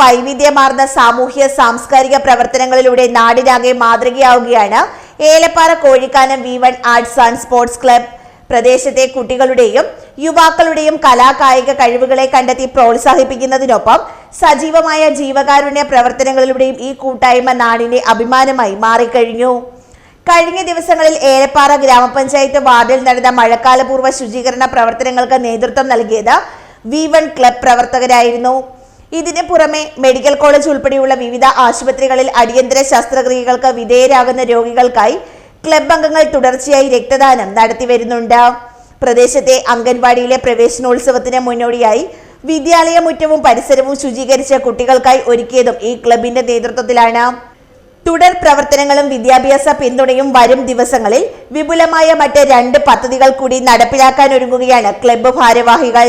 വൈവിധ്യമാർന്ന സാമൂഹ്യ സാംസ്കാരിക പ്രവർത്തനങ്ങളിലൂടെ നാടിനാകെ മാതൃകയാവുകയാണ് Elappara Kozhikkanam V1 arts and sports club. പ്രദേശത്തെ കുട്ടികളുടെയും യുവാക്കളുടെയും കലാകായിക കഴിവുകളെ കണ്ടെത്തി പ്രോത്സാഹിപ്പിക്കുന്നതിനൊപ്പം സജീവമായ ജീവകാരുണ്യ പ്രവർത്തനങ്ങളിലൂടെയും ഈ കൂട്ടായ്മ നാടിന്റെ അഭിമാനമായി മാറിക്കഴിഞ്ഞു. കഴിഞ്ഞ ദിവസങ്ങളിൽ ഏലപ്പാറ ഗ്രാമപഞ്ചായത്ത് വാർഡിൽ നടന്ന മഴക്കാലപൂർവ്വ ശുചീകരണ പ്രവർത്തനങ്ങൾക്ക് നേതൃത്വം നൽകിയത് V1 ക്ലബ് പ്രവർത്തകരായിരുന്നു. ഇതിന് പുറമെ മെഡിക്കൽ കോളേജ് ഉൾപ്പെടെയുള്ള വിവിധ ആശുപത്രികളിൽ അടിയന്തര ശസ്ത്രക്രിയകൾക്ക് വിധേയരാകുന്ന രോഗികൾക്കായി ക്ലബ് അംഗങ്ങൾ തുടർച്ചയായി രക്തദാനം നടത്തിവരുന്നുണ്ട്. പ്രദേശത്തെ അംഗൻവാടിയിലെ പ്രവേശനോത്സവത്തിന് മുന്നോടിയായി വിദ്യാലയ മുറ്റവും പരിസരവും ശുചീകരിച്ച കുട്ടികൾക്കായി ഒരുക്കിയതും ഈ ക്ലബിന്റെ നേതൃത്വത്തിലാണ്. തുടർ പ്രവർത്തനങ്ങളും വിദ്യാഭ്യാസ പിന്തുണയും വരും ദിവസങ്ങളിൽ വിപുലമായ മറ്റ് 2 പദ്ധതികൾ കൂടി നടപ്പിലാക്കാനൊരുങ്ങുകയാണ് ക്ലബ്ബ് ഭാരവാഹികൾ.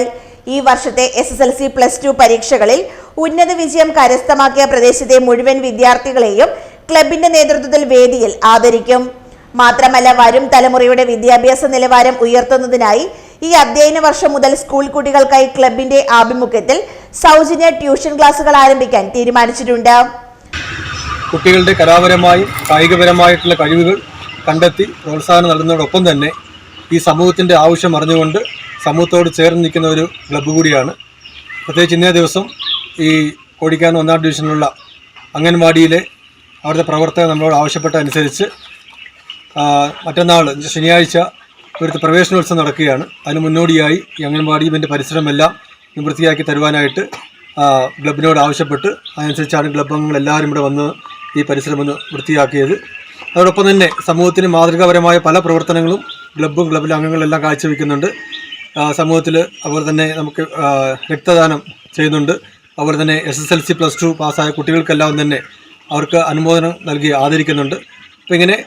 ഈ വർഷത്തെ SSLC+2 പരീക്ഷകളിൽ ഉന്നത വിജയം കരസ്ഥമാക്കിയ പ്രദേശത്തെ മുഴുവൻ വിദ്യാർത്ഥികളെയും ക്ലബിന്റെ നേതൃത്വത്തിൽ വേദിയിൽ ആദരിക്കും. മാത്രമല്ല, വരും തലമുറയുടെ വിദ്യാഭ്യാസ നിലവാരം ഉയർത്തുന്നതിനായി ഈ അധ്യയന വർഷം മുതൽ സ്കൂൾ കുട്ടികൾക്കായി ക്ലബിന്റെ ആഭിമുഖ്യത്തിൽ സൗജന്യ ട്യൂഷൻ ക്ലാസുകൾ ആരംഭിക്കാൻ തീരുമാനിച്ചിട്ടുണ്ട്. കുട്ടികളുടെ കലാപരമായും കായികപരമായിട്ടുള്ള കഴിവുകൾ കണ്ടെത്തി പ്രോത്സാഹനം നൽകുന്നതോടൊപ്പം തന്നെ ഈ സമൂഹത്തിൻ്റെ ആവശ്യം അറിഞ്ഞുകൊണ്ട് സമൂഹത്തോട് ചേർന്ന് നിൽക്കുന്ന ഒരു ക്ലബ്ബ് കൂടിയാണ്. പ്രത്യേകിച്ച് ഇന്നേ ദിവസം ഈ കോഴിക്കാനം 1-ാം ഡിവിഷനിലുള്ള അംഗൻവാടിയിലെ അവിടുത്തെ പ്രവർത്തകർ നമ്മളോട് ആവശ്യപ്പെട്ടതനുസരിച്ച് മറ്റന്നാൾ ശനിയാഴ്ച ഇവിടുത്തെ പ്രവേശനോത്സവം നടക്കുകയാണ്. അതിന് മുന്നോടിയായി ഈ അംഗൻവാടി ഇതിൻ്റെ പരിസരമെല്ലാം വൃത്തിയാക്കി തരുവാനായിട്ട് ക്ലബിനോട് ആവശ്യപ്പെട്ട് അതനുസരിച്ചാണ് ക്ലബ് അംഗങ്ങൾ എല്ലാവരും ഇവിടെ വന്ന് ഈ പരിസരം ഒന്ന് വൃത്തിയാക്കിയത്. അതോടൊപ്പം തന്നെ സമൂഹത്തിന് മാതൃകാപരമായ പല പ്രവർത്തനങ്ങളും ക്ലബിലെ അംഗങ്ങളെല്ലാം കാഴ്ചവെക്കുന്നുണ്ട്. സമൂഹത്തിൽ അതുപോലെ തന്നെ നമുക്ക് രക്തദാനം ചെയ്യുന്നുണ്ട്. അതുപോലെ തന്നെ SSLC+2 പാസ്സായ കുട്ടികൾക്കെല്ലാം തന്നെ അവർക്ക് അനുമോദനം നൽകി ആദരിക്കുന്നുണ്ട്. അപ്പോൾ ഇങ്ങനെ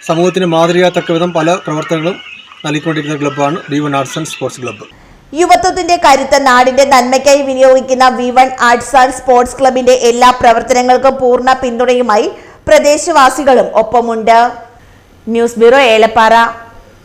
സമൂഹത്തിന് മാതൃകയാത്തക്ക വിധം പല പ്രവർത്തനങ്ങളും നൽകിക്കൊണ്ടിരിക്കുന്ന ക്ലബ്ബാണ് V1 arts and sports club. യുവത്വത്തിന്റെ കരുത്ത് നാടിന്റെ നന്മയ്ക്കായി വിനിയോഗിക്കുന്ന V1 ആർട്സ് ആൻഡ് സ്പോർട്സ് ക്ലബിന്റെ എല്ലാ പ്രവർത്തനങ്ങൾക്കും പൂർണ്ണ പിന്തുണയുമായി പ്രദേശവാസികളും ഒപ്പമുണ്ട്. News bureau, Elappara.